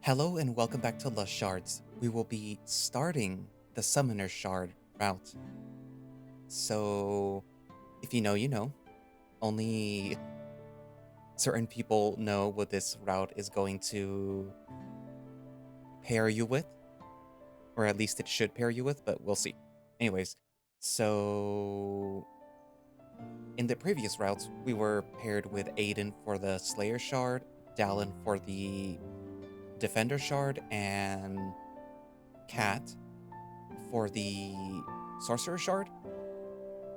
Hello and welcome back to the Shards. We will be starting the Summoner Shard route. So, if you know, you know. Only certain people know what this route is going to pair you with, or at least it should pair you with, but we'll see. Anyways, so in the previous routes, we were paired with Aiden for the Slayer Shard, Dallin for the Defender Shard, and Cat for the Sorcerer Shard.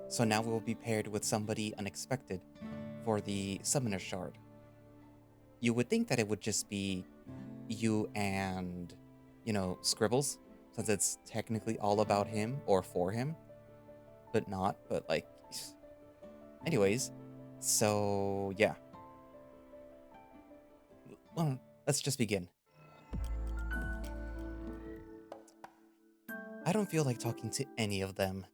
So now we will be paired with somebody unexpected for the Summoner Shard. You would think that it would just be you and, Scribbles, since it's technically all about him or for him, but not, but like, anyways, so yeah. Well, let's just begin. I don't feel like talking to any of them.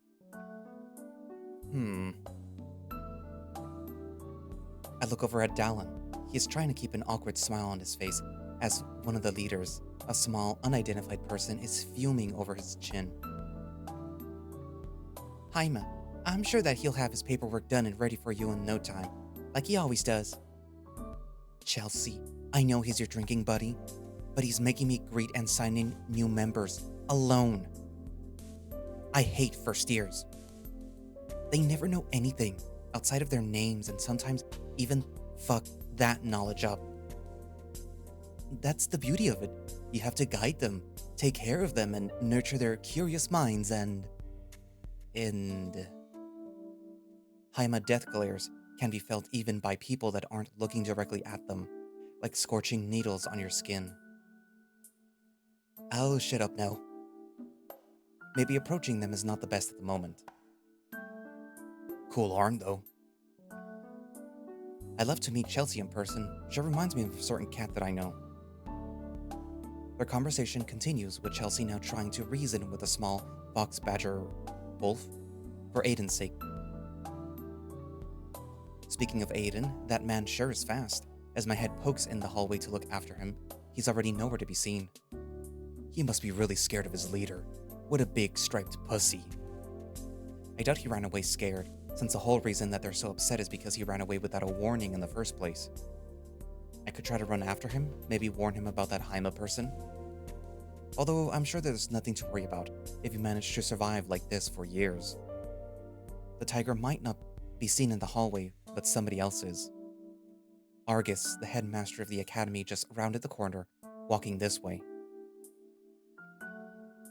I look over at Dallin. He is trying to keep an awkward smile on his face as one of the leaders, a small, unidentified person, is fuming over his chin. Jaime, I'm sure that he'll have his paperwork done and ready for you in no time, like he always does. Chelsea, I know he's your drinking buddy, but he's making me greet and sign in new members alone. I hate first years. They never know anything outside of their names and sometimes even fuck that knowledge up. That's the beauty of it. You have to guide them, take care of them, and nurture their curious minds and Jaime death glares can be felt even by people that aren't looking directly at them, like scorching needles on your skin. I'll shut up now. Maybe approaching them is not the best at the moment. Cool arm, though. I'd love to meet Chelsea in person. She reminds me of a certain cat that I know. Their conversation continues with Chelsea now trying to reason with a small fox badger wolf for Aiden's sake. Speaking of Aiden, that man sure is fast. As my head pokes in the hallway to look after him, he's already nowhere to be seen. He must be really scared of his leader. What a big striped pussy. I doubt he ran away scared, since the whole reason that they're so upset is because he ran away without a warning in the first place. I could try to run after him, maybe warn him about that Jaime person. Although I'm sure there's nothing to worry about if you manage to survive like this for years. The tiger might not be seen in the hallway, but somebody else is. Argus, the headmaster of the academy, just rounded the corner, walking this way.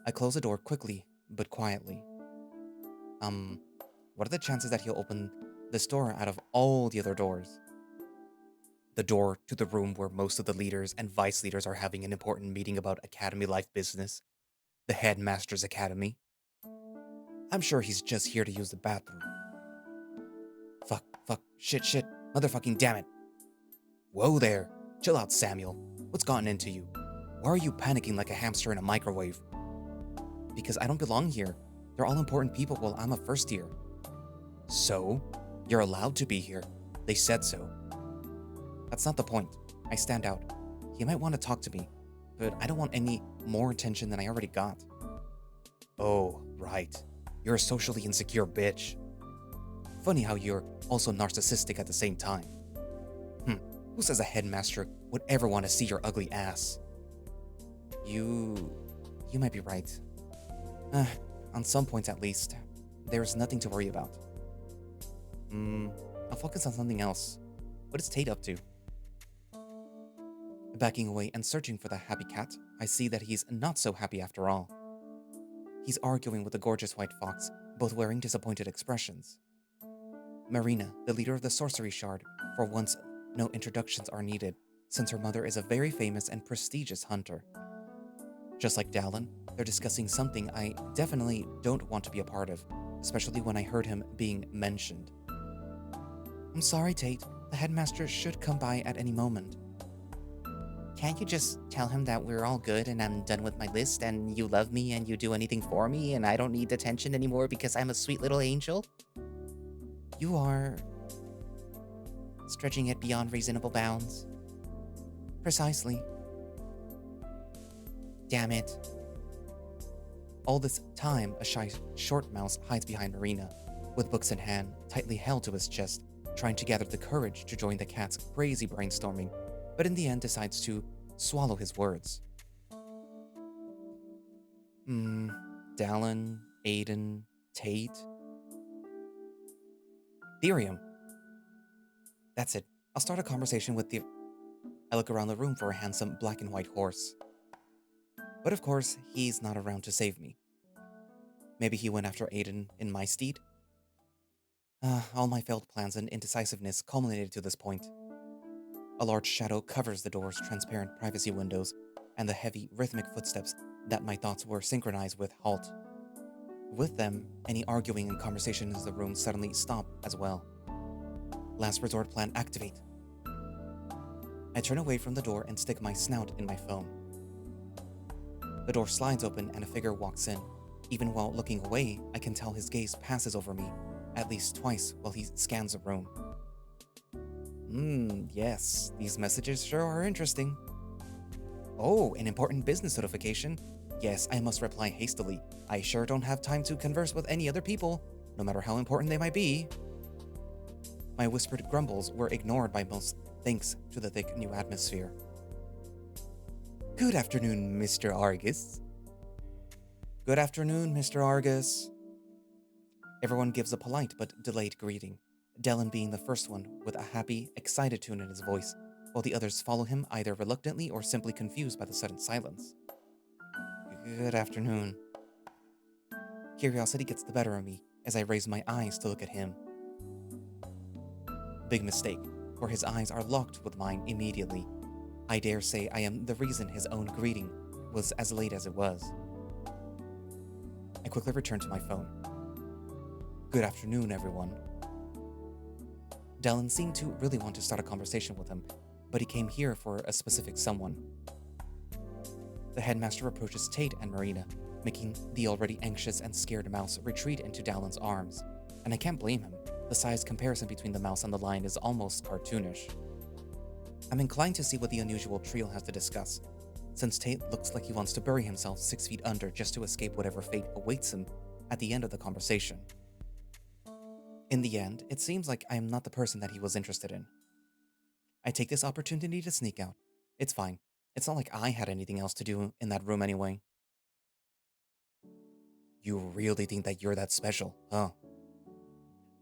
I close the door quickly, but quietly. What are the chances that he'll open this door out of all the other doors? The door to the room where most of the leaders and vice leaders are having an important meeting about academy life business. The headmaster's academy. I'm sure he's just here to use the bathroom. Fuck, shit, motherfucking damn it. Whoa there, chill out, Samuel. What's gotten into you? Why are you panicking like a hamster in a microwave? Because I don't belong here. They're all important people while I'm a first year. So? You're allowed to be here. They said so. That's not the point. I stand out. He might want to talk to me, but I don't want any more attention than I already got. Oh, right. You're a socially insecure bitch. Funny how you're also narcissistic at the same time. Who says a headmaster would ever want to see your ugly ass? You might be right. On some points at least, there's nothing to worry about. I'll focus on something else. What is Tate up to? Backing away and searching for the happy cat, I see that he's not so happy after all. He's arguing with the gorgeous white fox, both wearing disappointed expressions. Marina, the leader of the sorcery shard, for once no introductions are needed, since her mother is a very famous and prestigious hunter. Just like Dallin, they're discussing something I definitely don't want to be a part of, especially when I heard him being mentioned. I'm sorry, Tate. The headmaster should come by at any moment. Can't you just tell him that we're all good and I'm done with my list and you love me and you do anything for me and I don't need attention anymore because I'm a sweet little angel? You are stretching it beyond reasonable bounds. Precisely. Damn it. All this time, a shy short mouse hides behind Marina, with books in hand, tightly held to his chest, trying to gather the courage to join the cat's crazy brainstorming, but in the end decides to swallow his words. Dallin, Aiden, Tate. Therium. That's it. I'll start a conversation with the... I look around the room for a handsome black and white horse. But of course, he's not around to save me. Maybe he went after Aiden in my stead? All my failed plans and indecisiveness culminated to this point. A large shadow covers the door's transparent privacy windows, and the heavy, rhythmic footsteps that my thoughts were synchronized with halt. With them, any arguing and conversation in the room suddenly stop as well. Last resort plan activate. I turn away from the door and stick my snout in my phone. The door slides open and a figure walks in. Even while looking away, I can tell his gaze passes over me, at least twice while he scans the room. Yes, these messages sure are interesting. Oh, an important business notification. Yes, I must reply hastily. I sure don't have time to converse with any other people, no matter how important they might be. My whispered grumbles were ignored by most thanks to the thick new atmosphere. Good afternoon, Mr. Argus. Good afternoon, Mr. Argus. Everyone gives a polite but delayed greeting, Dallin being the first one with a happy, excited tone in his voice, while the others follow him either reluctantly or simply confused by the sudden silence. Good afternoon. Curiosity gets the better of me as I raise my eyes to look at him. Big mistake, for his eyes are locked with mine immediately. I dare say I am the reason his own greeting was as late as it was. I quickly return to my phone. Good afternoon, everyone. Dallin seemed to really want to start a conversation with him, but he came here for a specific someone. The headmaster approaches Tate and Marina, making the already anxious and scared mouse retreat into Dallin's arms, and I can't blame him. The size comparison between the mouse and the lion is almost cartoonish. I'm inclined to see what the unusual trio has to discuss, since Tate looks like he wants to bury himself 6 feet under just to escape whatever fate awaits him at the end of the conversation. In the end, it seems like I am not the person that he was interested in. I take this opportunity to sneak out. It's fine. It's not like I had anything else to do in that room anyway. You really think that you're that special, huh?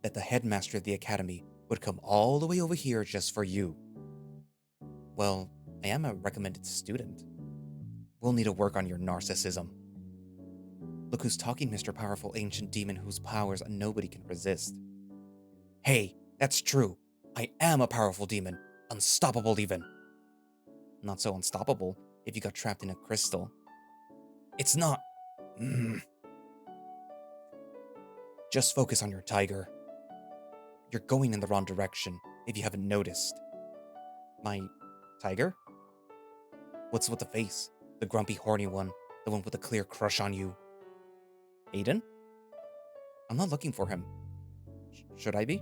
That the headmaster of the academy would come all the way over here just for you? Well, I am a recommended student. We'll need to work on your narcissism. Look who's talking, Mr. Powerful Ancient Demon whose powers nobody can resist. Hey, that's true. I am a powerful demon. Unstoppable even. Not so unstoppable if you got trapped in a crystal. It's not. Just focus on your tiger. You're going in the wrong direction, if you haven't noticed. My tiger? What's with the face? The grumpy, horny one. The one with a clear crush on you. Aiden? I'm not looking for him. Should I be?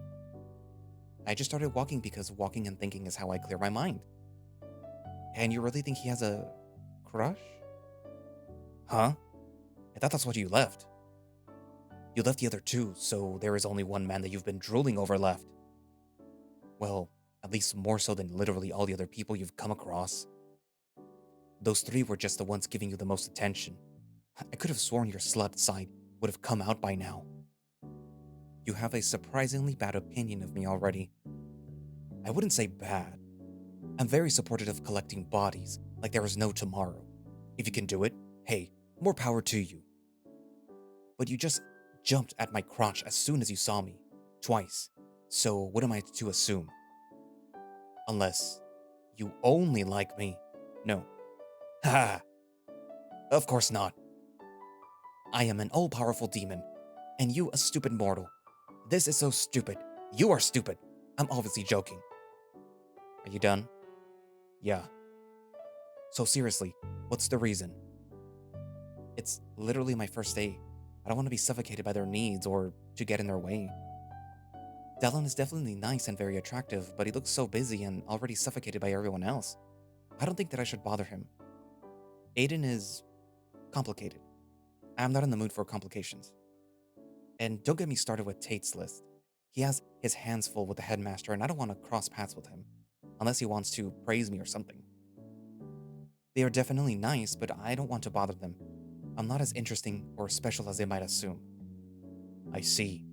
I just started walking because walking and thinking is how I clear my mind. And you really think he has a crush? Huh? I thought that's what you left. You left the other two, so there is only one man that you've been drooling over left. Well, at least more so than literally all the other people you've come across. Those 3 were just the ones giving you the most attention. I could have sworn your slut side would have come out by now. You have a surprisingly bad opinion of me already. I wouldn't say bad. I'm very supportive of collecting bodies, like there is no tomorrow. If you can do it, hey, more power to you. But you just jumped at my crotch as soon as you saw me. Twice. So what am I to assume? Unless you only like me. No. Ha! Of course not. I am an all-powerful demon, and you a stupid mortal. This is so stupid. You are stupid. I'm obviously joking. Are you done? Yeah. So seriously, what's the reason? It's literally my first day. I don't want to be suffocated by their needs or to get in their way. Dallin is definitely nice and very attractive, but he looks so busy and already suffocated by everyone else. I don't think that I should bother him. Aiden is complicated. I'm not in the mood for complications. And don't get me started with Tate's list. He has his hands full with the headmaster, and I don't want to cross paths with him, unless he wants to praise me or something. They are definitely nice, but I don't want to bother them. I'm not as interesting or special as they might assume. I see.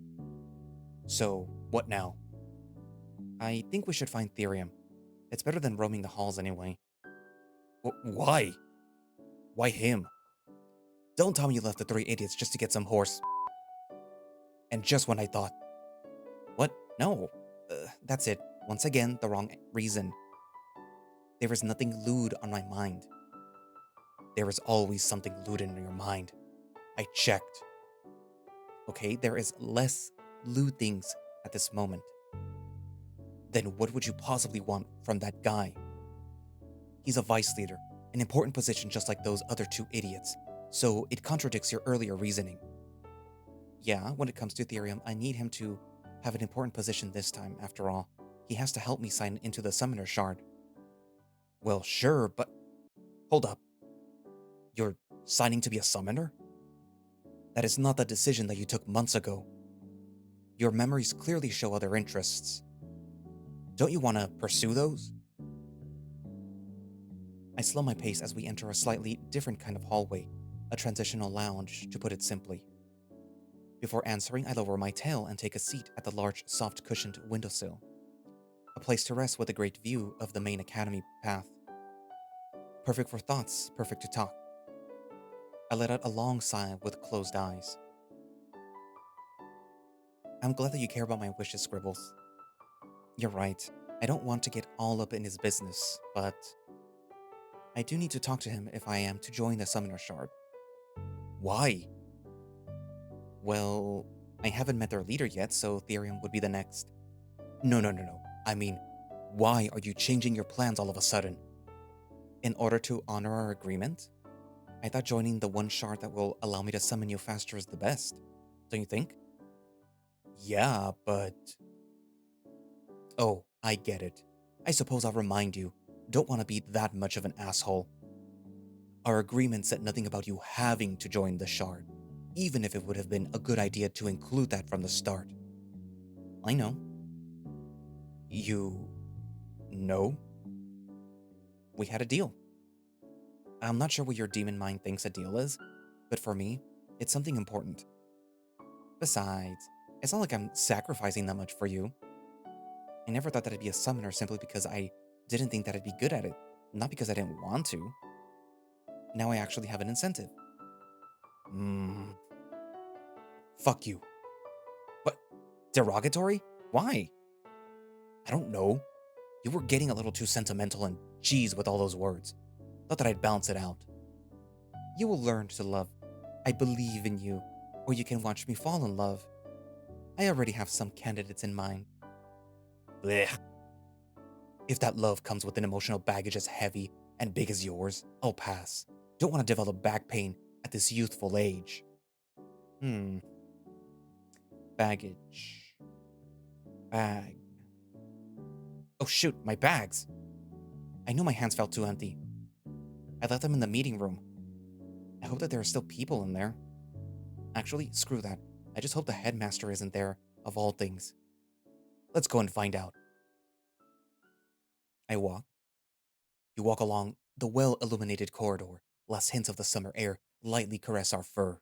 So, what now? I think we should find Therium. It's better than roaming the halls anyway. Why? Why him? Don't tell me you left the three idiots just to get some horse. And just when I thought. What? No. That's it. Once again, the wrong reason. There is nothing lewd on my mind. There is always something lewd in your mind. I checked. Okay, there is less lewd things at this moment. Then what would you possibly want from that guy? He's a vice leader, an important position just like those other two idiots, so it contradicts your earlier reasoning. Yeah, when it comes to Therium, I need him to have an important position this time, after all. He has to help me sign into the Summoner Shard. Well, sure, but... Hold up. You're signing to be a summoner? That is not the decision that you took months ago. Your memories clearly show other interests. Don't you want to pursue those? I slow my pace as we enter a slightly different kind of hallway, a transitional lounge, to put it simply. Before answering, I lower my tail and take a seat at the large, soft-cushioned windowsill. A place to rest with a great view of the main academy path. Perfect for thoughts, perfect to talk. I let out a long sigh with closed eyes. I'm glad that you care about my wishes, Scribbles. You're right, I don't want to get all up in his business, but I do need to talk to him if I am to join the Summoner Shard. Why? Well, I haven't met their leader yet, so Therium would be the next. No. I mean, why are you changing your plans all of a sudden? In order to honor our agreement? I thought joining the one shard that will allow me to summon you faster is the best. Don't you think? Yeah, but... Oh, I get it. I suppose I'll remind you. Don't want to be that much of an asshole. Our agreement said nothing about you having to join the shard, even if it would have been a good idea to include that from the start. I know. You... know? We had a deal. I'm not sure what your demon mind thinks a deal is, but for me, it's something important. Besides, it's not like I'm sacrificing that much for you. I never thought that I'd be a summoner simply because I didn't think that I'd be good at it, not because I didn't want to. Now I actually have an incentive. Fuck you. What? Derogatory? Why? I don't know. You were getting a little too sentimental and cheese with all those words. Thought that I'd balance it out. You will learn to love. I believe in you, or you can watch me fall in love. I already have some candidates in mind. Blech. If that love comes with an emotional baggage as heavy and big as yours, I'll pass. Don't want to develop back pain at this youthful age. Baggage. Bag. Oh shoot, my bags. I knew my hands felt too empty. I left them in the meeting room. I hope that there are still people in there. Actually, screw that. I just hope the headmaster isn't there, of all things. Let's go and find out. I walk. You walk along the well-illuminated corridor. Last hints of the summer air lightly caress our fur.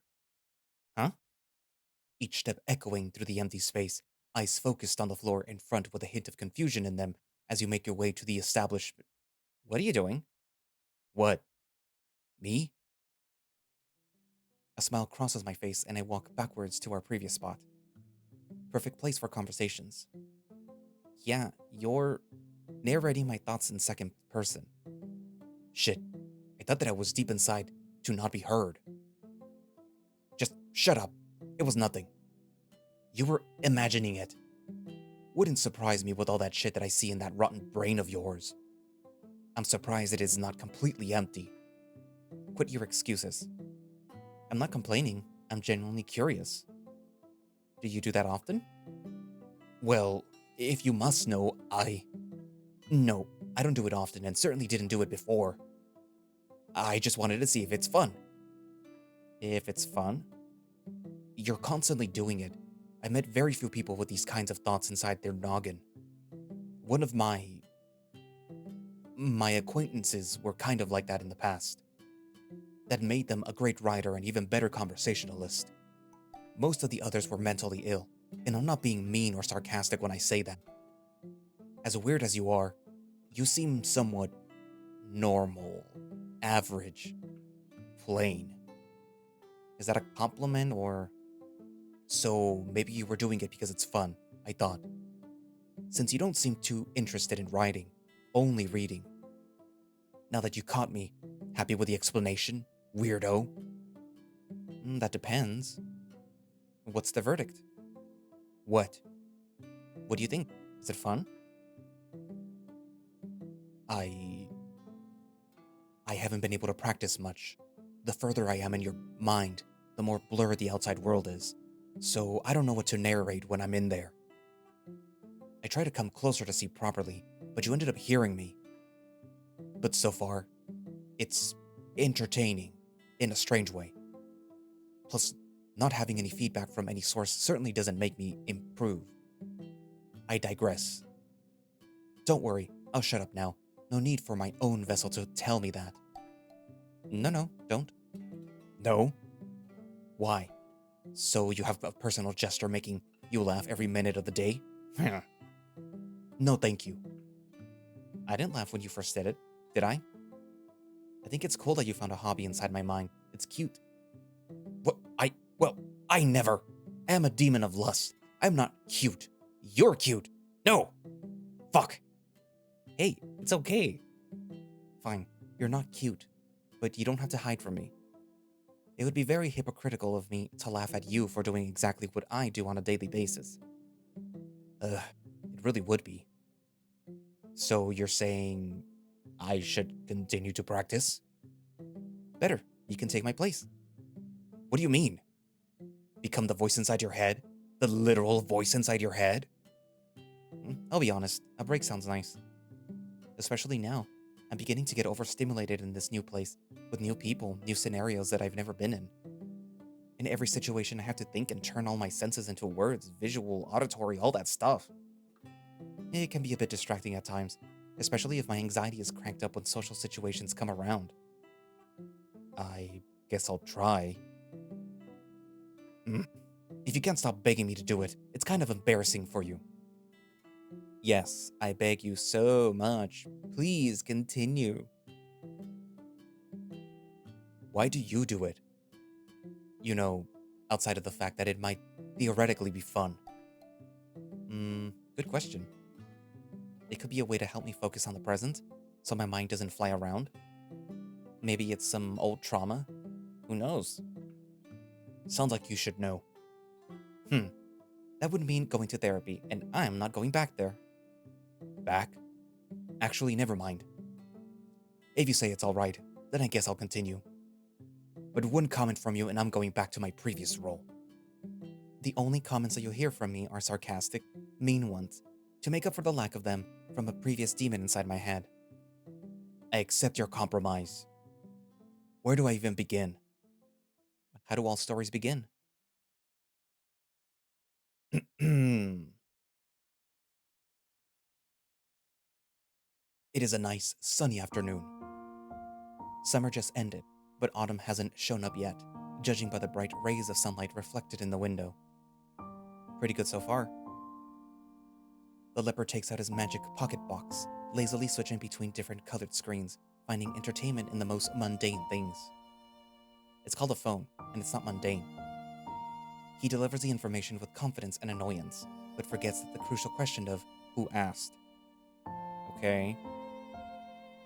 Huh? Each step echoing through the empty space, eyes focused on the floor in front with a hint of confusion in them as you make your way to the establishment. What are you doing? What? Me? A smile crosses my face and I walk backwards to our previous spot. Perfect place for conversations. Yeah, you're narrating my thoughts in second person. Shit, I thought that I was deep inside to not be heard. Just shut up. It was nothing. You were imagining it. Wouldn't surprise me with all that shit that I see in that rotten brain of yours. I'm surprised it is not completely empty. Quit your excuses. I'm not complaining. I'm genuinely curious. Do you do that often? Well, if you must know, No, I don't do it often and certainly didn't do it before. I just wanted to see if it's fun. If it's fun, you're constantly doing it. I met very few people with these kinds of thoughts inside their noggin. One of my acquaintances were kind of like that in the past. That made them a great writer and even better conversationalist. Most of the others were mentally ill, and I'm not being mean or sarcastic when I say that. As weird as you are, you seem somewhat normal, average, plain. Is that a compliment or... So maybe you were doing it because it's fun, I thought. Since you don't seem too interested in writing, only reading. Now that you caught me, happy with the explanation, weirdo? That depends. What's the verdict? What? What do you think? Is it fun? I haven't been able to practice much. The further I am in your mind, the more blurred the outside world is. So I don't know what to narrate when I'm in there. I try to come closer to see properly, but you ended up hearing me. But so far, it's entertaining, in a strange way. Plus, not having any feedback from any source certainly doesn't make me improve. I digress. Don't worry, I'll shut up now. No need for my own vessel to tell me that. No, don't. No? Why? So you have a personal gesture making you laugh every minute of the day? No, thank you. I didn't laugh when you first said it, did I? I think it's cool that you found a hobby inside my mind. It's cute. I never. I am a demon of lust. I'm not cute. You're cute. No. Fuck. Hey, it's okay. Fine, you're not cute, but you don't have to hide from me. It would be very hypocritical of me to laugh at you for doing exactly what I do on a daily basis. It really would be. So you're saying I should continue to practice? Better, you can take my place. What do you mean? Become the voice inside your head? The literal voice inside your head? I'll be honest, a break sounds nice. Especially now, I'm beginning to get overstimulated in this new place, with new people, new scenarios that I've never been in. In every situation, I have to think and turn all my senses into words, visual, auditory, all that stuff. It can be a bit distracting at times, especially if my anxiety is cranked up when social situations come around. I guess I'll try. If you can't stop begging me to do it, it's kind of embarrassing for you. Yes, I beg you so much. Please continue. Why do you do it? You know, outside of the fact that it might theoretically be fun. Good question. It could be a way to help me focus on the present, so my mind doesn't fly around. Maybe it's some old trauma. Who knows? Sounds like you should know. That would mean going to therapy, and I'm not going back there. Back? Actually, never mind. If you say it's alright, then I guess I'll continue. But one comment from you and I'm going back to my previous role. The only comments that you'll hear from me are sarcastic, mean ones, to make up for the lack of them from a previous demon inside my head. I accept your compromise. Where do I even begin? How do all stories begin? It is a nice, sunny afternoon. Summer just ended, but autumn hasn't shown up yet, judging by the bright rays of sunlight reflected in the window. Pretty good so far. The leopard takes out his magic pocket box, lazily switching between different colored screens, finding entertainment in the most mundane things. It's called a phone, and it's not mundane. He delivers the information with confidence and annoyance, but forgets the crucial question of who asked. Okay.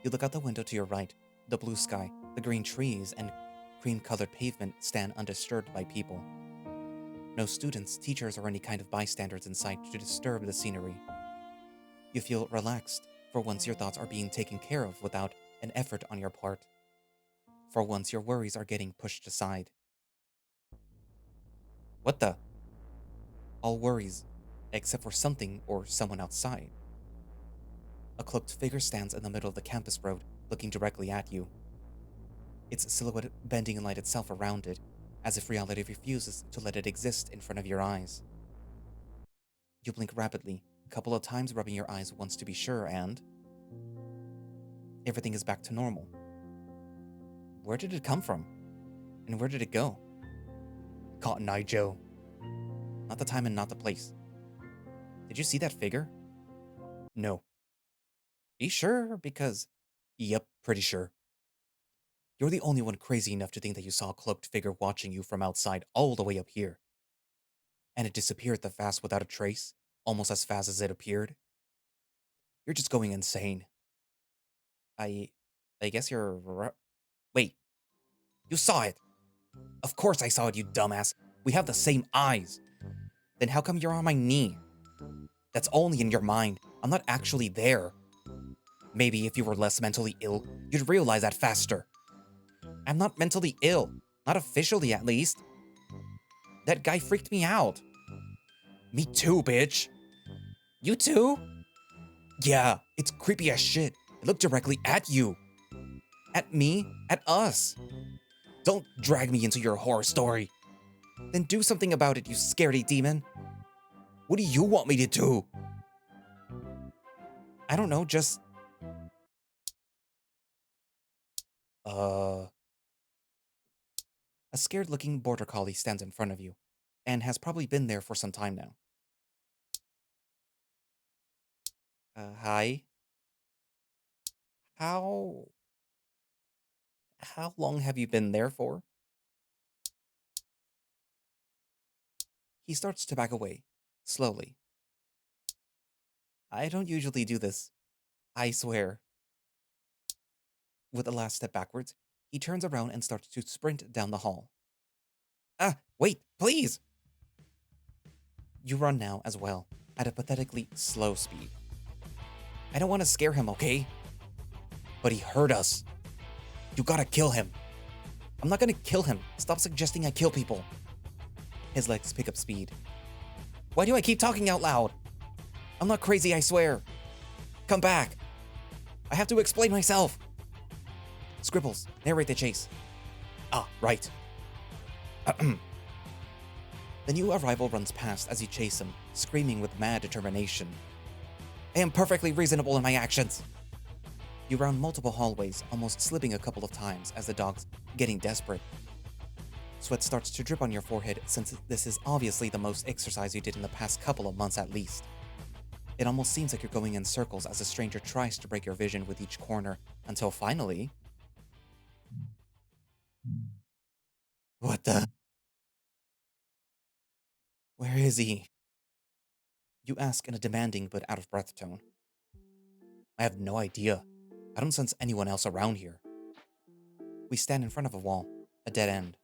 You look out the window to your right. The blue sky, the green trees, and cream-colored pavement stand undisturbed by people. No students, teachers, or any kind of bystanders in sight to disturb the scenery. You feel relaxed. For once, your thoughts are being taken care of without an effort on your part. For once, your worries are getting pushed aside. What the? All worries, except for something or someone outside. A cloaked figure stands in the middle of the campus road, looking directly at you. Its silhouette bending in light itself around it, as if reality refuses to let it exist in front of your eyes. You blink rapidly, a couple of times rubbing your eyes once to be sure, and everything is back to normal. Where did it come from? And where did it go? Cotton Eye Joe. Not the time and not the place. Did you see that figure? No. Are you sure? Because, yep, pretty sure. You're the only one crazy enough to think that you saw a cloaked figure watching you from outside all the way up here. And it disappeared that fast without a trace, almost as fast as it appeared. You're just going insane. I guess you're... Wait. You saw it! Of course I saw it, you dumbass. We have the same eyes. Then how come you're on my knee? That's only in your mind. I'm not actually there. Maybe if you were less mentally ill, you'd realize that faster. I'm not mentally ill. Not officially, at least. That guy freaked me out. Me too, bitch. You too? Yeah, it's creepy as shit. It looked directly at you. At me? At us. Don't drag me into your horror story. Then do something about it, you scaredy demon. What do you want me to do? I don't know, just... A scared-looking border collie stands in front of you, and has probably been there for some time now. Hi? How long have you been there for? He starts to back away, slowly. I don't usually do this. I swear. With a last step backwards, he turns around and starts to sprint down the hall. Wait, please! You run now as well, at a pathetically slow speed. I don't want to scare him, okay? But he hurt us. You gotta kill him. I'm not gonna kill him. Stop suggesting I kill people. His legs pick up speed. Why do I keep talking out loud? I'm not crazy, I swear. Come back. I have to explain myself. Scribbles, narrate the chase. Ah, right. The new arrival runs past as you chase him, screaming with mad determination. I am perfectly reasonable in my actions. You round multiple hallways, almost slipping a couple of times as the dog's getting desperate. Sweat starts to drip on your forehead since this is obviously the most exercise you did in the past couple of months at least. It almost seems like you're going in circles as the stranger tries to break your vision with each corner, until finally... What the... Where is he? You ask in a demanding but out-of-breath tone. I have no idea. I don't sense anyone else around here. We stand in front of a wall, a dead end.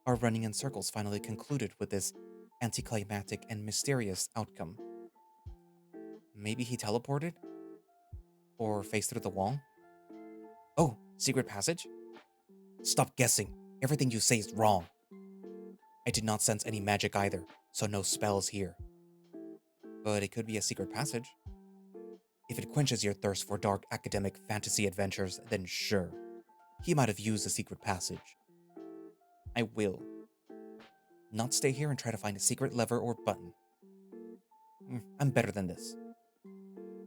Our running in circles finally concluded with this anticlimactic and mysterious outcome. Maybe he teleported? Or phased through the wall? Oh, secret passage? Stop guessing. Everything you say is wrong. I did not sense any magic either, so no spells here. But it could be a secret passage. If it quenches your thirst for dark academic fantasy adventures, then sure. He might have used a secret passage. I will. Not stay here and try to find a secret lever or button. I'm better than this.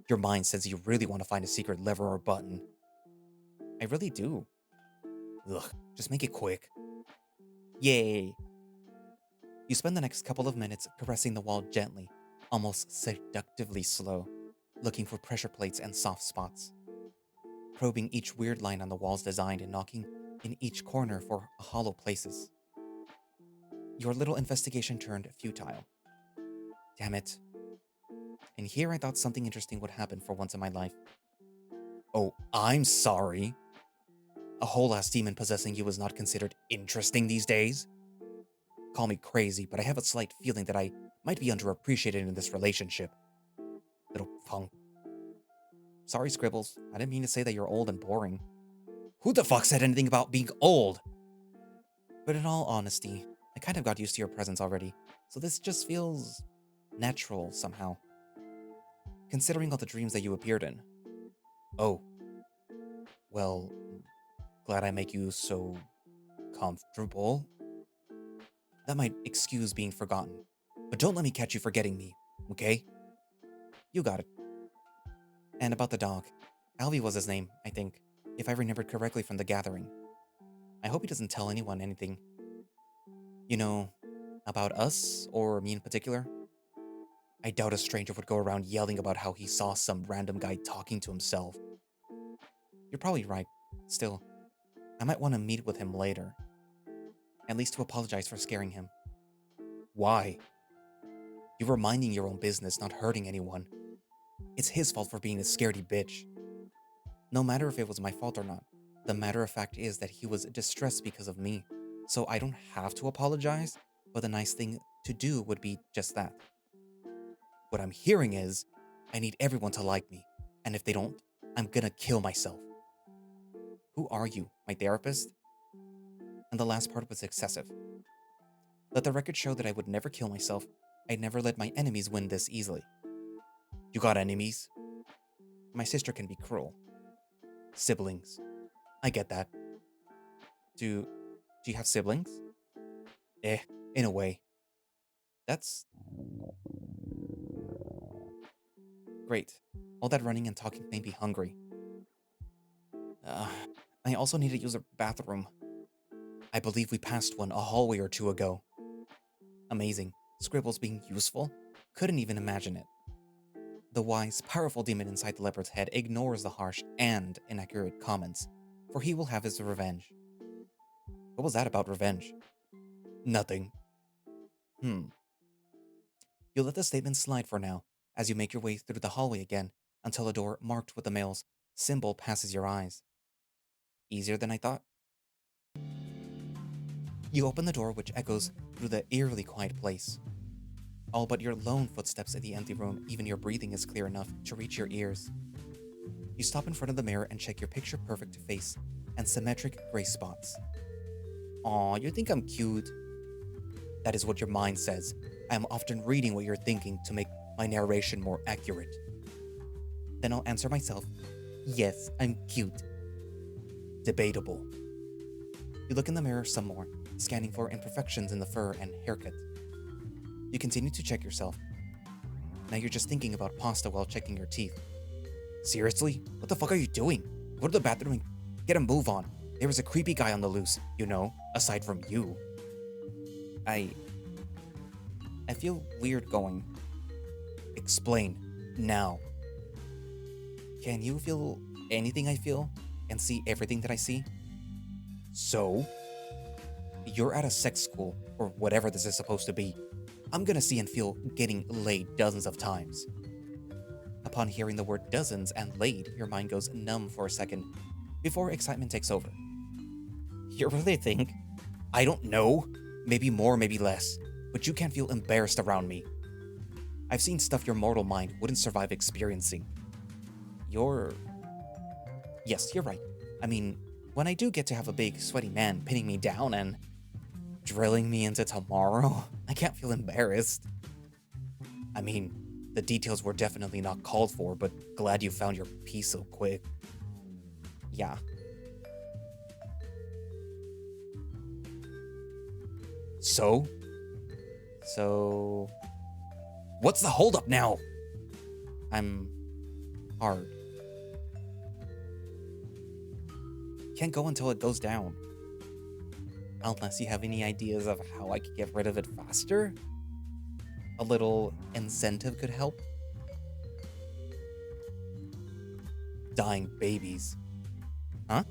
Your mind says you really want to find a secret lever or button. I really do. Ugh, just make it quick. Yay! You spend the next couple of minutes caressing the wall gently, almost seductively slow, looking for pressure plates and soft spots. Probing each weird line on the wall's design and knocking in each corner for hollow places. Your little investigation turned futile. Damn it. And here I thought something interesting would happen for once in my life. Oh, I'm sorry. A whole-ass demon possessing you is not considered interesting these days? Call me crazy, but I have a slight feeling that I might be underappreciated in this relationship. Little punk. Sorry, Scribbles. I didn't mean to say that you're old and boring. Who the fuck said anything about being old? But in all honesty, I kind of got used to your presence already, so this just feels natural somehow. Considering all the dreams that you appeared in. Oh. Well, glad I make you so comfortable. That might excuse being forgotten. But don't let me catch you forgetting me, okay? You got it. And about the dog. Alvy was his name, I think, if I remembered correctly from the gathering. I hope he doesn't tell anyone anything. You know, about us, or me in particular. I doubt a stranger would go around yelling about how he saw some random guy talking to himself. You're probably right. Still, I might want to meet with him later. At least to apologize for scaring him. Why? You were minding your own business, not hurting anyone. It's his fault for being a scaredy bitch. No matter if it was my fault or not, the matter of fact is that he was distressed because of me. So I don't have to apologize, but the nice thing to do would be just that. What I'm hearing is, I need everyone to like me, and if they don't, I'm gonna kill myself. Who are you, my therapist? And the last part was excessive. Let the record show that I would never kill myself. I'd never let my enemies win this easily. You got enemies? My sister can be cruel. Siblings. I get that. Do you have siblings? In a way. That's great. All that running and talking made me hungry. I also need to use a bathroom. I believe we passed one a hallway or two ago. Amazing. Scribbles being useful? Couldn't even imagine it. The wise, powerful demon inside the leopard's head ignores the harsh and inaccurate comments, for he will have his revenge. What was that about revenge? Nothing. You let the statement slide for now, as you make your way through the hallway again, until a door marked with the male's symbol passes your eyes. Easier than I thought. You open the door, which echoes through the eerily quiet place. All but your lone footsteps in the empty room, even your breathing is clear enough to reach your ears. You stop in front of the mirror and check your picture-perfect face and symmetric gray spots. Aw, you think I'm cute? That is what your mind says. I am often reading what you're thinking to make my narration more accurate. Then I'll answer myself, yes, I'm cute. Debatable. You look in the mirror some more, scanning for imperfections in the fur and haircut. You continue to check yourself. Now you're just thinking about pasta while checking your teeth. Seriously? What the fuck are you doing? Go to the bathroom and get a move on. There is a creepy guy on the loose, you know, aside from you. I feel weird going. Explain. Now. Can you feel anything I feel? And see everything that I see? So? You're at a sex school, or whatever this is supposed to be. I'm gonna see and feel getting laid dozens of times. Upon hearing the word dozens and laid, your mind goes numb for a second, before excitement takes over. You really think? I don't know. Maybe more, maybe less. But you can't feel embarrassed around me. I've seen stuff your mortal mind wouldn't survive experiencing. Yes, you're right. I mean, when I do get to have a big, sweaty man pinning me down and drilling me into tomorrow, I can't feel embarrassed. I mean, the details were definitely not called for, but glad you found your peace so quick. Yeah. So, what's the holdup now? I'm hard. Can't go until it goes down. Unless you have any ideas of how I could get rid of it faster? A little incentive could help. Dying babies. Huh?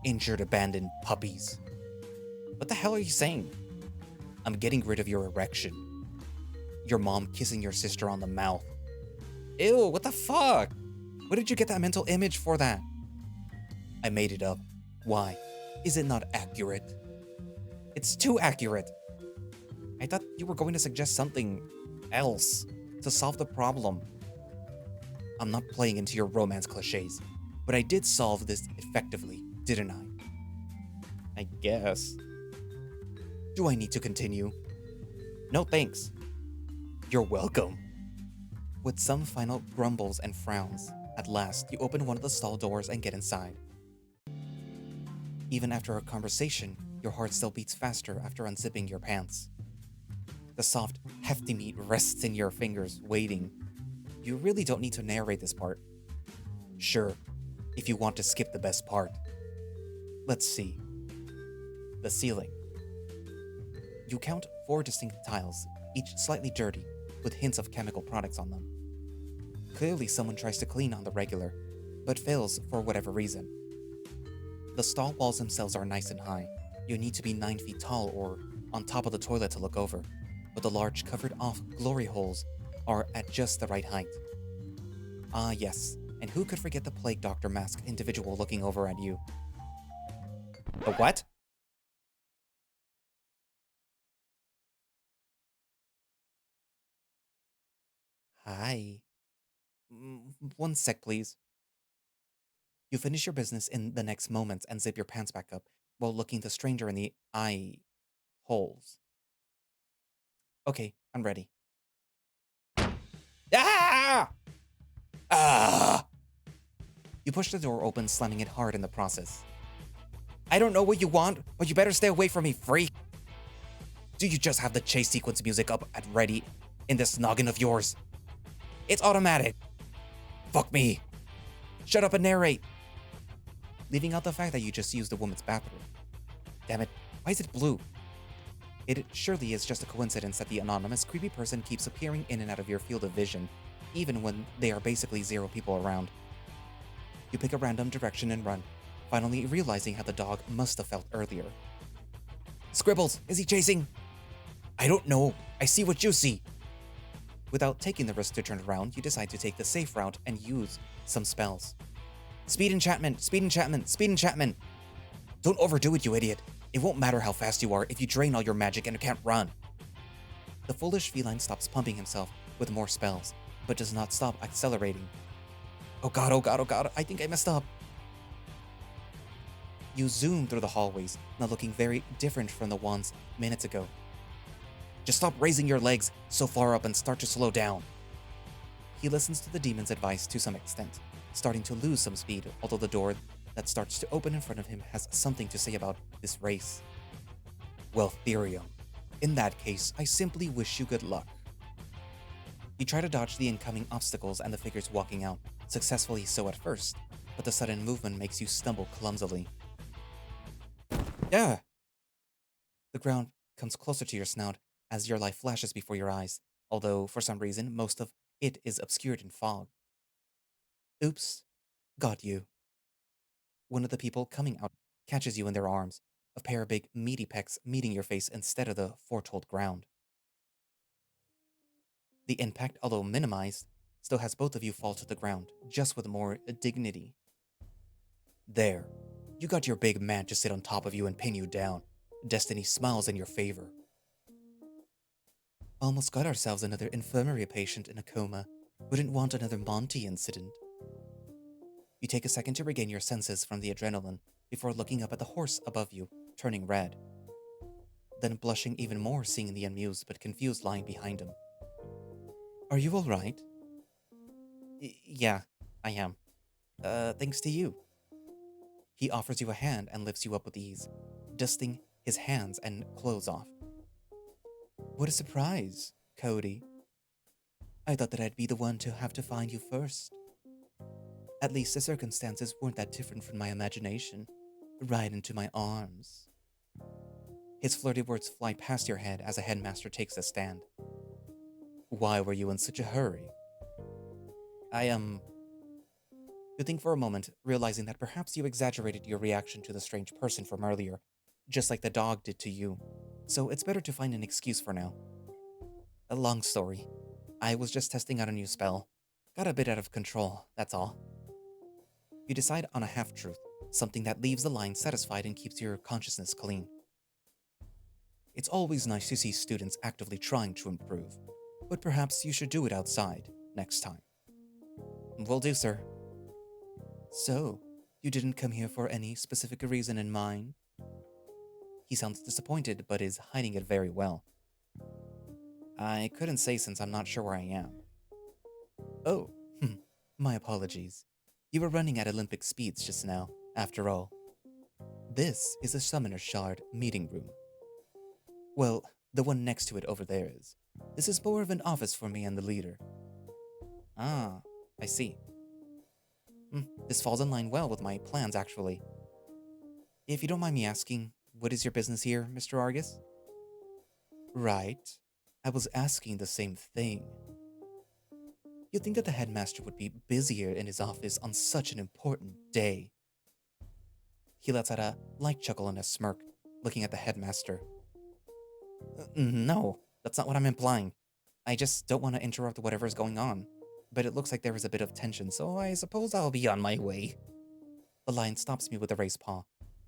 Injured, abandoned puppies. What the hell are you saying? I'm getting rid of your erection. Your mom kissing your sister on the mouth. Ew, what the fuck? Where did you get that mental image for that? I made it up. Why? Is it not accurate? It's too accurate. I thought you were going to suggest something else to solve the problem. I'm not playing into your romance cliches, but I did solve this effectively, didn't I? I guess. Do I need to continue? No thanks. You're welcome. With some final grumbles and frowns, at last you open one of the stall doors and get inside. Even after our conversation, Your heart still beats faster after unzipping your pants. The soft, hefty meat rests in your fingers, waiting. You really don't need to narrate this part. Sure, if you want to skip the best part. Let's see. The ceiling. You count 4 distinct tiles, each slightly dirty, with hints of chemical products on them. Clearly someone tries to clean on the regular, but fails for whatever reason. The stall walls themselves are nice and high. You need to be 9 feet tall or on top of the toilet to look over, but the large covered-off glory holes are at just the right height. Ah yes, and who could forget the plague doctor masked individual looking over at you? The what? Hi. 1 sec, please. You finish your business in the next moment and zip your pants back up while looking the stranger in the eye holes. Okay, I'm ready. Ah! Ah! You push the door open, slamming it hard in the process. I don't know what you want, but you better stay away from me, freak. Do you just have the chase sequence music up at ready in this noggin of yours? It's automatic. Fuck me. Shut up and narrate. Leaving out the fact that you just used the woman's bathroom. Damn it, why is it blue? It surely is just a coincidence that the anonymous creepy person keeps appearing in and out of your field of vision, even when there are basically 0 people around. You pick a random direction and run, finally realizing how the dog must have felt earlier. Scribbles, is he chasing? I don't know. I see what you see. Without taking the risk to turn around, you decide to take the safe route and use some spells. Speed enchantment, speed enchantment, speed enchantment. Don't overdo it, you idiot. It won't matter how fast you are if you drain all your magic and you can't run. The foolish feline stops pumping himself with more spells, but does not stop accelerating. Oh god, oh god, oh god, I think I messed up. You zoom through the hallways, now looking very different from the ones minutes ago. Just stop raising your legs so far up and start to slow down. He listens to the demon's advice to some extent, starting to lose some speed, although the door that starts to open in front of him has something to say about this race. Well, Therium, in that case, I simply wish you good luck. You try to dodge the incoming obstacles and the figures walking out, successfully so at first, but the sudden movement makes you stumble clumsily. Yeah! The ground comes closer to your snout as your life flashes before your eyes, although for some reason most of it is obscured in fog. Oops. Got you. One of the people coming out catches you in their arms, a pair of big meaty pecs meeting your face instead of the foretold ground. The impact, although minimized, still has both of you fall to the ground, just with more dignity. There. You got your big man to sit on top of you and pin you down. Destiny smiles in your favor. Almost got ourselves another infirmary patient in a coma. Wouldn't want another Monty incident. You take a second to regain your senses from the adrenaline before looking up at the horse above you, turning red. Then blushing even more seeing the amused but confused lying behind him. Are you alright? Yeah, I am. Thanks to you. He offers you a hand and lifts you up with ease, dusting his hands and clothes off. What a surprise, Cody. I thought that I'd be the one to have to find you first. At least the circumstances weren't that different from my imagination. Right into my arms. His flirty words fly past your head as a headmaster takes a stand. Why were you in such a hurry? You think for a moment, realizing that perhaps you exaggerated your reaction to the strange person from earlier, just like the dog did to you, so it's better to find an excuse for now. A long story. I was just testing out a new spell. Got a bit out of control, that's all. You decide on a half-truth, something that leaves the line satisfied and keeps your consciousness clean. It's always nice to see students actively trying to improve, but perhaps you should do it outside next time. Will do, sir. So, you didn't come here for any specific reason in mind? He sounds disappointed, but is hiding it very well. I couldn't say since I'm not sure where I am. Oh, my apologies. You were running at Olympic speeds just now, after all. This is a Summoner Shard meeting room. Well, the one next to it over there is. This is more of an office for me and the leader. Ah, I see. This falls in line well with my plans, actually. If you don't mind me asking, what is your business here, Mr. Argus? Right. I was asking the same thing. You'd think that the headmaster would be busier in his office on such an important day. He lets out a light chuckle and a smirk, looking at the headmaster. No, that's not what I'm implying. I just don't want to interrupt whatever's going on. But it looks like there is a bit of tension, so I suppose I'll be on my way. The lion stops me with a raised paw,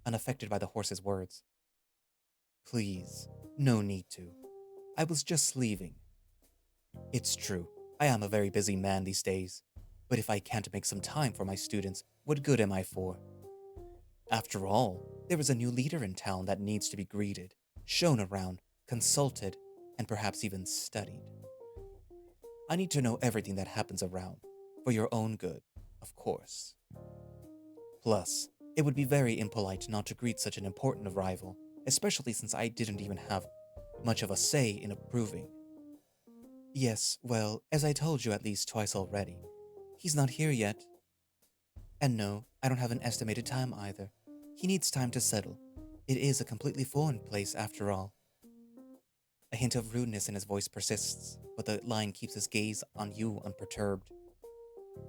unaffected by the horse's words. Please, no need to. I was just leaving. It's true, I am a very busy man these days. But if I can't make some time for my students, what good am I for? After all, there is a new leader in town that needs to be greeted, shown around, consulted, and perhaps even studied. I need to know everything that happens around, for your own good, of course. Plus, it would be very impolite not to greet such an important arrival, especially since I didn't even have much of a say in approving. Yes, well, as I told you at least twice already, he's not here yet. And no, I don't have an estimated time either. He needs time to settle. It is a completely foreign place after all. A hint of rudeness in his voice persists, but the lion keeps his gaze on you unperturbed.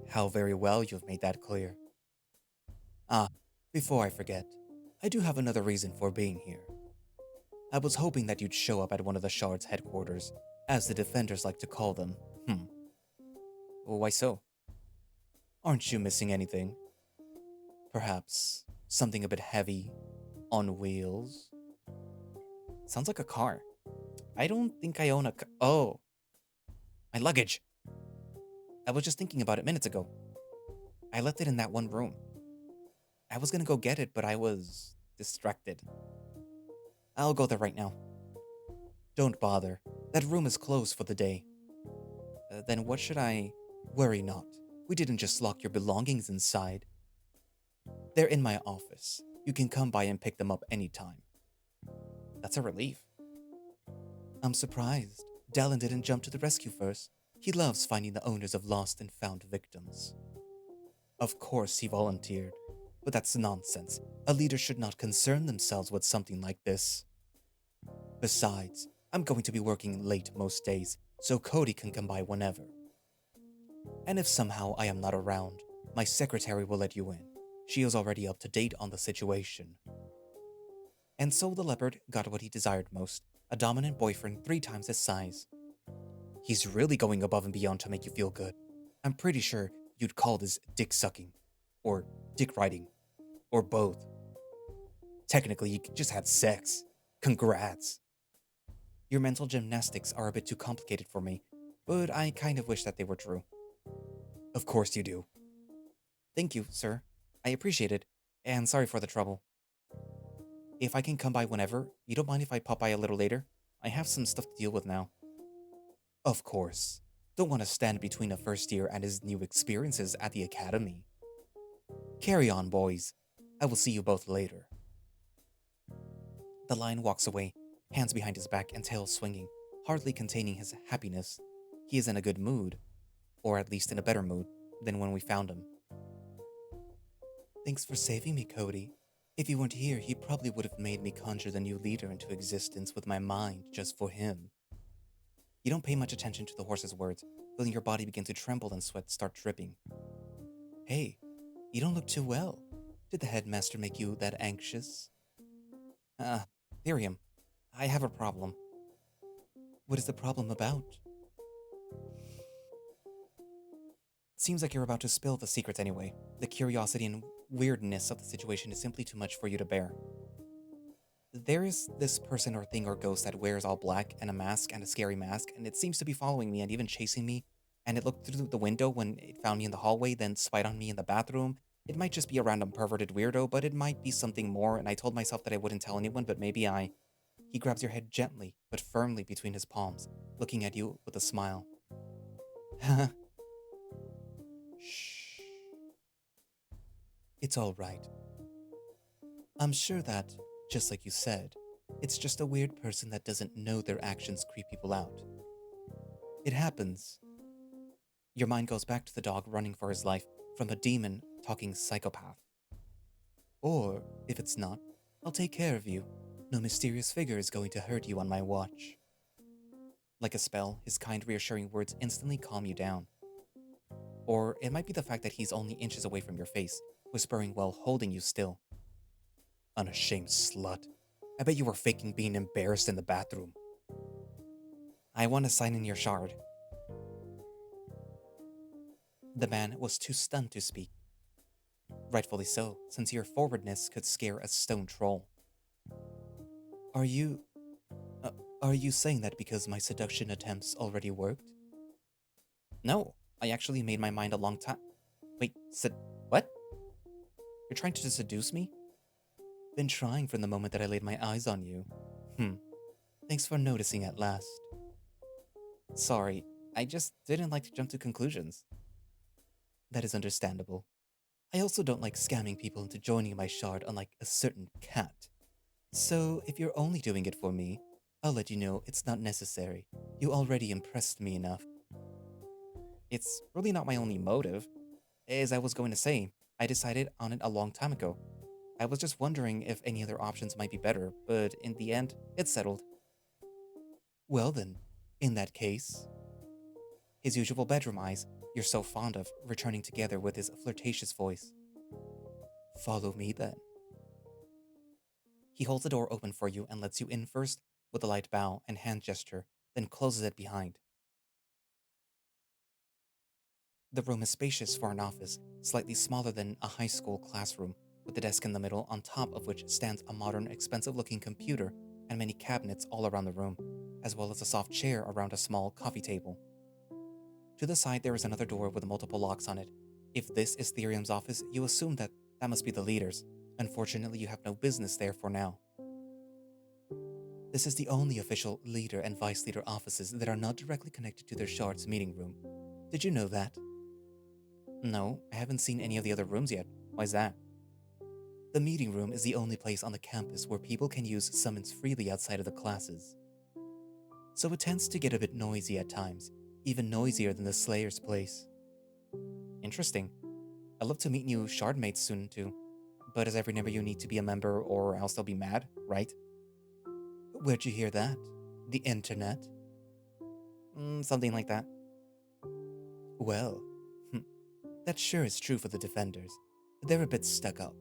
How very well you've made that clear. Ah, before I forget, I do have another reason for being here. I was hoping that you'd show up at one of the Shards' headquarters, as the defenders like to call them. Why so? Aren't you missing anything? Perhaps something a bit heavy, on wheels? Sounds like a car. I don't think I own a car. Oh, my luggage. I was just thinking about it minutes ago. I left it in that one room. I was gonna go get it, but I was distracted. I'll go there right now. Don't bother. That room is closed for the day. Then what should I... Worry not. We didn't just lock your belongings inside. They're in my office. You can come by and pick them up anytime. That's a relief. I'm surprised. Dallin didn't jump to the rescue first. He loves finding the owners of lost and found victims. Of course he volunteered. But that's nonsense. A leader should not concern themselves with something like this. Besides, I'm going to be working late most days, so Cody can come by whenever. And if somehow I am not around, my secretary will let you in. She is already up to date on the situation. And so the leopard got what he desired most, a dominant boyfriend 3 times his size. He's really going above and beyond to make you feel good. I'm pretty sure you'd call this dick sucking, or dick riding, or both. Technically, you just had sex. Congrats. Your mental gymnastics are a bit too complicated for me, but I kind of wish that they were true. Of course you do. Thank you, sir. I appreciate it, and sorry for the trouble. If I can come by whenever, you don't mind if I pop by a little later? I have some stuff to deal with now. Of course. Don't want to stand between a first year and his new experiences at the academy. Carry on, boys. I will see you both later. The lion walks away, hands behind his back and tail swinging, hardly containing his happiness. He is in a good mood, or at least in a better mood than when we found him. Thanks for saving me, Cody. If you weren't here, he probably would have made me conjure the new leader into existence with my mind just for him. You don't pay much attention to the horse's words, feeling your body begin to tremble and sweat start dripping. Hey, you don't look too well. Did the headmaster make you that anxious? Miriam, I have a problem. What is the problem about? Seems like you're about to spill the secrets anyway. The curiosity and weirdness of the situation is simply too much for you to bear. There is this person or thing or ghost that wears all black and a mask and a scary mask, and it seems to be following me and even chasing me, and it looked through the window when it found me in the hallway, then spied on me in the bathroom. It might just be a random perverted weirdo, but it might be something more, and I told myself that I wouldn't tell anyone, but maybe I... He grabs your head gently, but firmly between his palms, looking at you with a smile. Shh. It's all right. I'm sure that, just like you said, it's just a weird person that doesn't know their actions creep people out. It happens. Your mind goes back to the dog running for his life from a demon talking psychopath. Or, if it's not, I'll take care of you. No mysterious figure is going to hurt you on my watch. Like a spell, his kind, reassuring words instantly calm you down. Or it might be the fact that he's only inches away from your face, whispering while holding you still. Unashamed slut. I bet you were faking being embarrassed in the bathroom. I want to sign in your shard. The man was too stunned to speak. Rightfully so, since your forwardness could scare a stone troll. Are you... are you saying that because my seduction attempts already worked? No, I actually made my mind a long time. Wait, what? You're trying to seduce me? Been trying from the moment that I laid my eyes on you. Thanks for noticing at last. Sorry, I just didn't like to jump to conclusions. That is understandable. I also don't like scamming people into joining my shard, unlike a certain cat. So, if you're only doing it for me, I'll let you know it's not necessary. You already impressed me enough. It's really not my only motive. As I was going to say, I decided on it a long time ago. I was just wondering if any other options might be better, but in the end, it's settled. Well then, in that case... His usual bedroom eyes, you're so fond of, returning together with his flirtatious voice. Follow me then. He holds the door open for you and lets you in first with a light bow and hand gesture, then closes it behind. The room is spacious for an office, slightly smaller than a high school classroom, with a desk in the middle on top of which stands a modern, expensive-looking computer and many cabinets all around the room, as well as a soft chair around a small coffee table. To the side, there is another door with multiple locks on it. If this is Therium's office, you assume that must be the leader's. Unfortunately, you have no business there for now. This is the only official leader and vice leader offices that are not directly connected to their Shards meeting room. Did you know that? No, I haven't seen any of the other rooms yet. Why's that? The meeting room is the only place on the campus where people can use summons freely outside of the classes. So it tends to get a bit noisy at times, even noisier than the Slayer's place. Interesting. I'd love to meet new Shardmates soon too, but as every member you need to be a member or else they'll be mad, right? Where'd you hear that? The internet? Something like that. Well, that sure is true for the Defenders. They're a bit stuck up,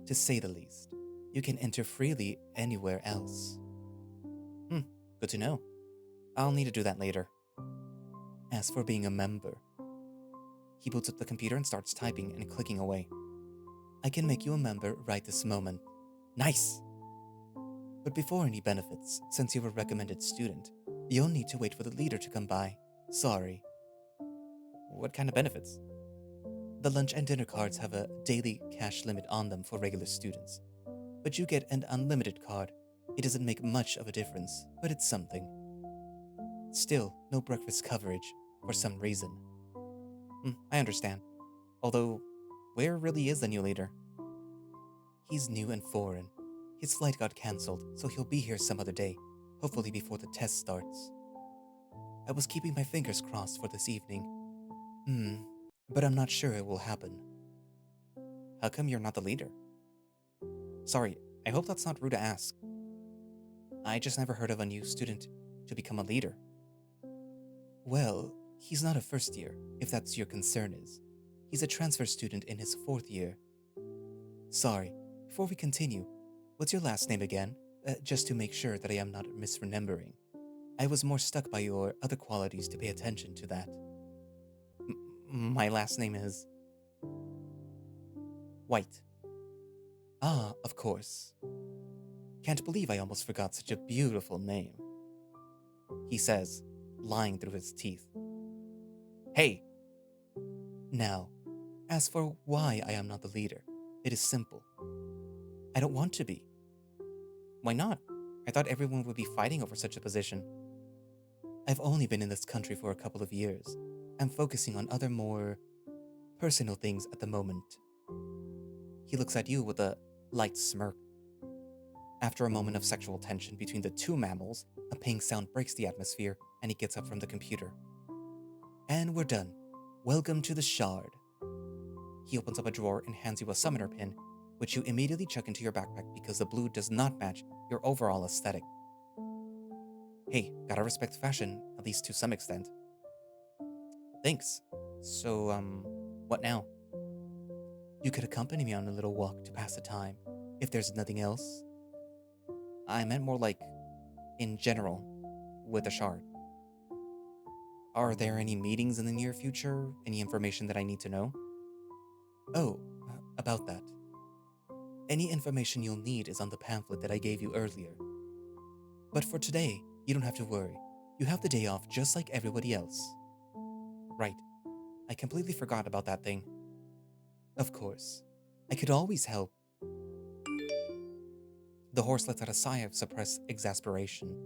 to say the least. You can enter freely anywhere else. Good to know. I'll need to do that later. As for being a member, he boots up the computer and starts typing and clicking away. I can make you a member right this moment. Nice! But before any benefits, since you're a recommended student, you'll need to wait for the leader to come by. Sorry. What kind of benefits? The lunch and dinner cards have a daily cash limit on them for regular students. But you get an unlimited card. It doesn't make much of a difference, but it's something. Still, no breakfast coverage, for some reason. I understand. Although, where really is the new leader? He's new and foreign. His flight got cancelled, so he'll be here some other day, hopefully before the test starts. I was keeping my fingers crossed for this evening. But I'm not sure it will happen. How come you're not the leader? Sorry, I hope that's not rude to ask. I just never heard of a new student to become a leader. Well, he's not a first year, if that's your concern is. He's a transfer student in his 4th year. Sorry, before we continue, what's your last name again? Just to make sure that I am not misremembering. I was more stuck by your other qualities to pay attention to that. My last name is... White. Ah, of course. Can't believe I almost forgot such a beautiful name. He says, lying through his teeth. Hey! Now, as for why I am not the leader, it is simple. I don't want to be. Why not? I thought everyone would be fighting over such a position. I've only been in this country for a couple of years. I'm focusing on other more personal things at the moment. He looks at you with a light smirk. After a moment of sexual tension between the two mammals, a ping sound breaks the atmosphere and he gets up from the computer. And we're done. Welcome to the Shard. He opens up a drawer and hands you a summoner pin, which you immediately chuck into your backpack because the blue does not match your overall aesthetic. Hey, gotta respect fashion, at least to some extent. Thanks. So, what now? You could accompany me on a little walk to pass the time, if there's nothing else. I meant more like, in general, with the Shard. Are there any meetings in the near future? Any information that I need to know? Oh, about that. Any information you'll need is on the pamphlet that I gave you earlier. But for today, you don't have to worry. You have the day off just like everybody else. Right. I completely forgot about that thing. Of course. I could always help. The horse lets out a sigh of suppressed exasperation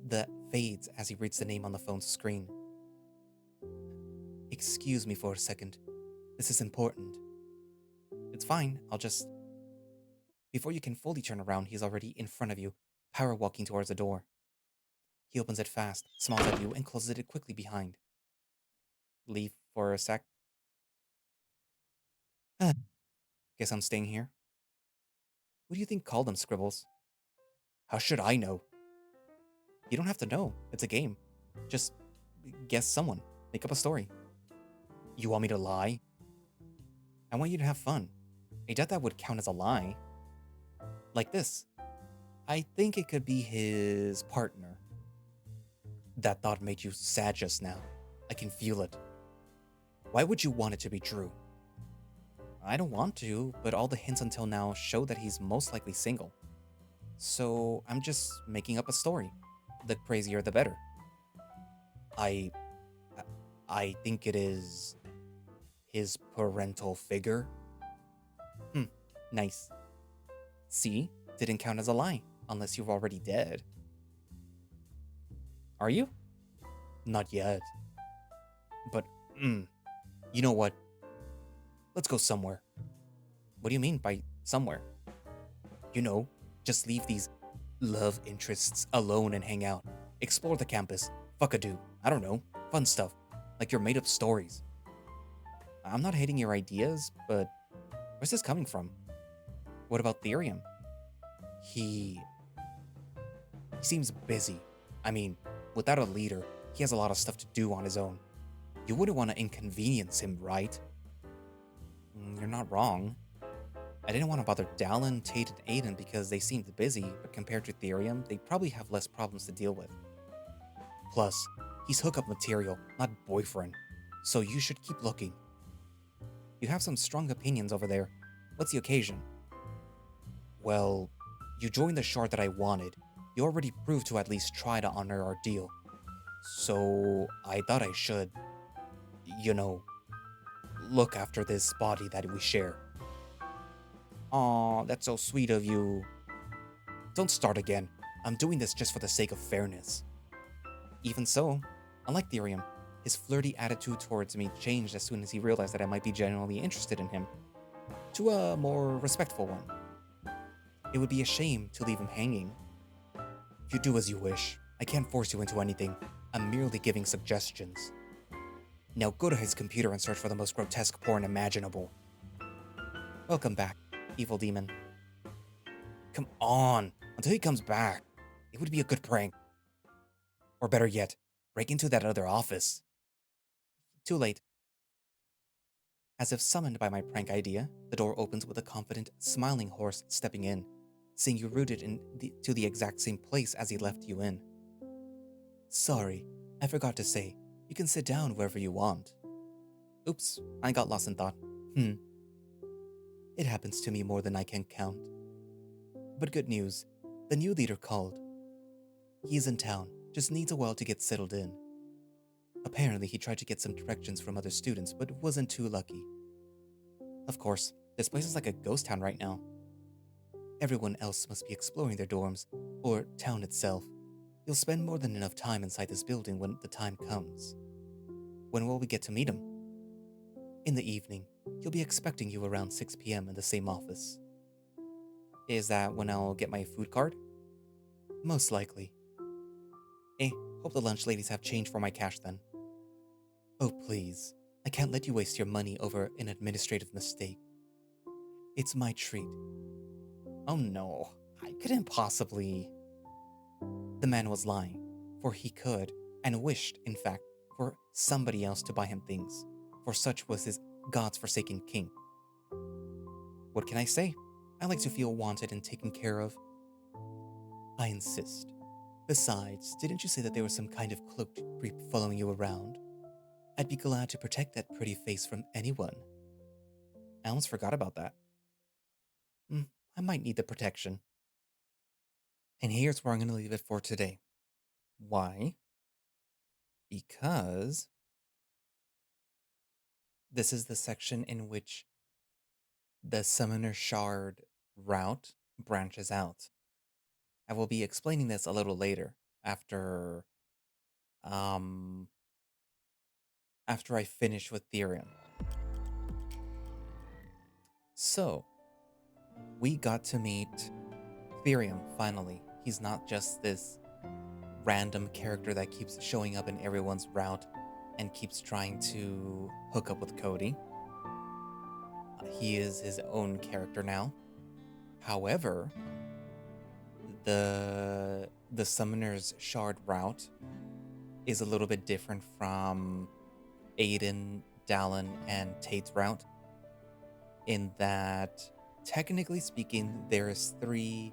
that fades as he reads the name on the phone's screen. Excuse me for a second. This is important. It's fine, I'll just... Before you can fully turn around, he's already in front of you, power walking towards the door. He opens it fast, smiles at you, and closes it quickly behind. Leave for a sec. Guess I'm staying here. Who do you think called them scribbles? How should I know? You don't have to know. It's a game. Just guess someone. Make up a story. You want me to lie? I want you to have fun. I doubt that would count as a lie. Like this. I think it could be his partner. That thought made you sad just now. I can feel it. Why would you want it to be true? I don't want to, but all the hints until now show that he's most likely single. So I'm just making up a story. The crazier the better. I think it is his parental figure. Nice. See? Didn't count as a lie, unless you're already dead. Are you? Not yet. But, you know what? Let's go somewhere. What do you mean by somewhere? You know, just leave these love interests alone and hang out. Explore the campus. Fuck a dude. I don't know. Fun stuff. Like your made up stories. I'm not hating your ideas, but where's this coming from? What about Therium? He seems busy. I mean, without a leader, he has a lot of stuff to do on his own. You wouldn't want to inconvenience him, right? You're not wrong. I didn't want to bother Dallin, Tate, and Aiden because they seemed busy, but compared to Therium, they probably have less problems to deal with. Plus, he's hookup material, not boyfriend, so you should keep looking. You have some strong opinions over there. What's the occasion? Well, you joined the Shard that I wanted. You already proved to at least try to honor our deal. So, I thought I should, look after this body that we share. Aw, that's so sweet of you. Don't start again. I'm doing this just for the sake of fairness. Even so, unlike Therium, his flirty attitude towards me changed as soon as he realized that I might be genuinely interested in him, to a more respectful one. It would be a shame to leave him hanging. You do as you wish. I can't force you into anything. I'm merely giving suggestions. Now go to his computer and search for the most grotesque porn imaginable. Welcome back, evil demon. Come on, until he comes back. It would be a good prank. Or better yet, break into that other office. Too late. As if summoned by my prank idea, the door opens with a confident, smiling horse stepping in, seeing you rooted to the exact same place as he left you in. Sorry, I forgot to say, you can sit down wherever you want. Oops, I got lost in thought. It happens to me more than I can count. But good news, the new leader called. He's in town, just needs a while to get settled in. Apparently, he tried to get some directions from other students, but wasn't too lucky. Of course, this place is like a ghost town right now. Everyone else must be exploring their dorms, or town itself. You'll spend more than enough time inside this building when the time comes. When will we get to meet him? In the evening. He'll be expecting you around 6 p.m. in the same office. Is that when I'll get my food card? Most likely. Hope the lunch ladies have change for my cash then. Oh, please. I can't let you waste your money over an administrative mistake. It's my treat. Oh no, I couldn't possibly. The man was lying, for he could, and wished, in fact, for somebody else to buy him things, for such was his God's forsaken king. What can I say? I like to feel wanted and taken care of. I insist. Besides, didn't you say that there was some kind of cloaked creep following you around? I'd be glad to protect that pretty face from anyone. I almost forgot about that. I might need the protection. And here's where I'm going to leave it for today. Why? Because this is the section in which the Summoner Shard route branches out. I will be explaining this a little later after I finish with Therium. So, we got to meet Therium finally. He's not just this random character that keeps showing up in everyone's route and keeps trying to hook up with Cody. He is his own character now. However, the Summoner's Shard route is a little bit different from Aiden, Dallin, and Tate's route in that, technically speaking, there's 3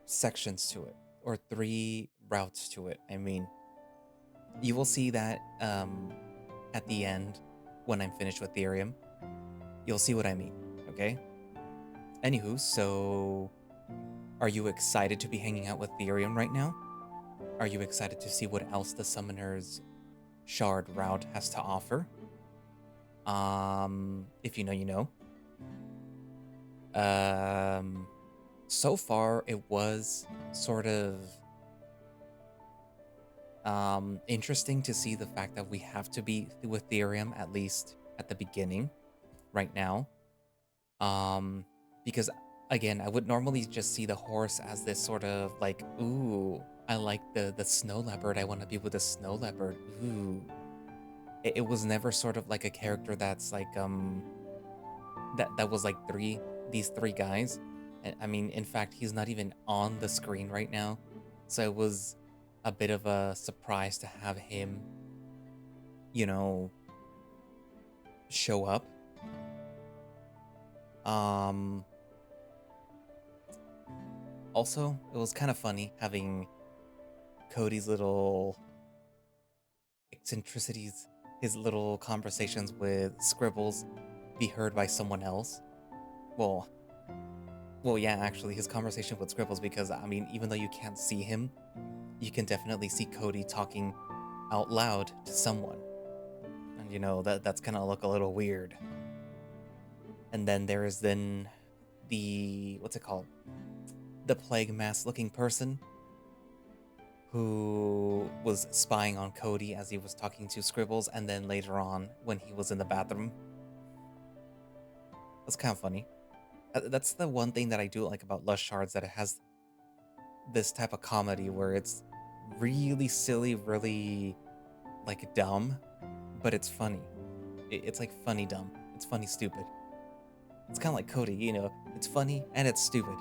sections to it, or 3 routes to it. I mean, you will see that at the end when I'm finished with Therium. You'll see what I mean, okay? Anywho, so are you excited to be hanging out with Therium right now? Are you excited to see what else the Summoner's Shard route has to offer? If you know, you know. So far it was sort of interesting to see the fact that we have to be with Therium, at least at the beginning, right now. Because again, I would normally just see the horse as this sort of like, ooh, I like the snow leopard, I want to be with the snow leopard, ooh. It was never sort of like a character that's like that was like these three guys. I mean, in fact, he's not even on the screen right now, so it was a bit of a surprise to have him, you know, show up. Also, it was kind of funny having Cody's little eccentricities, his little conversations with Scribbles be heard by someone else. Well, yeah, actually, his conversation with Scribbles, because, I mean, even though you can't see him, you can definitely see Cody talking out loud to someone. And, you know, that's gonna look a little weird. And then there is then the, what's it called? The plague mask looking person who was spying on Cody as he was talking to Scribbles, and then later on when he was in the bathroom. That's kind of funny. That's the one thing that I do like about Lush Shards, that it has this type of comedy where it's really silly, really like dumb, but it's funny. It's like funny dumb. It's funny stupid. It's kind of like Cody, you know, it's funny and it's stupid.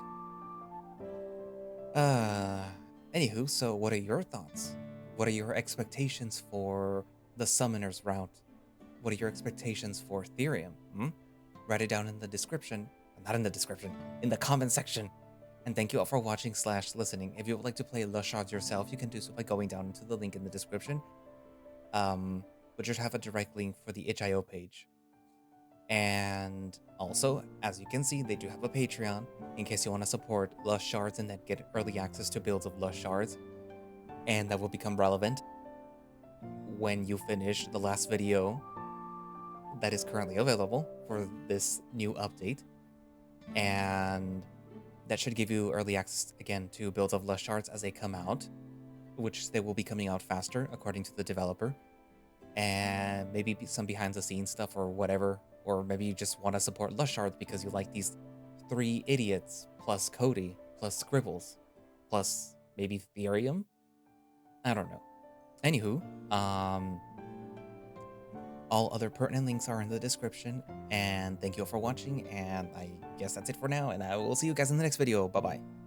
Anywho, so what are your thoughts? What are your expectations for the Summoner's route? What are your expectations for Therium? Write it down in the description. Not in the description, in the comment section. And thank you all for watching / listening. If you would like to play Lush Shards yourself, you can do so by going down into the link in the description. Which should have a direct link for the itch.io page. And also, as you can see, they do have a Patreon in case you want to support Lush Shards and then get early access to builds of Lush Shards. And that will become relevant when you finish the last video that is currently available for this new update. And that should give you early access again to builds of Lush Shards as they come out, which they will be coming out faster according to the developer. And maybe some behind the scenes stuff or whatever, or maybe you just want to support Lush Shards because you like these 3 idiots plus Cody plus Scribbles plus maybe Therium? I don't know. Anywho, all other pertinent links are in the description, and thank you all for watching, and I guess that's it for now, and I will see you guys in the next video. Bye-bye.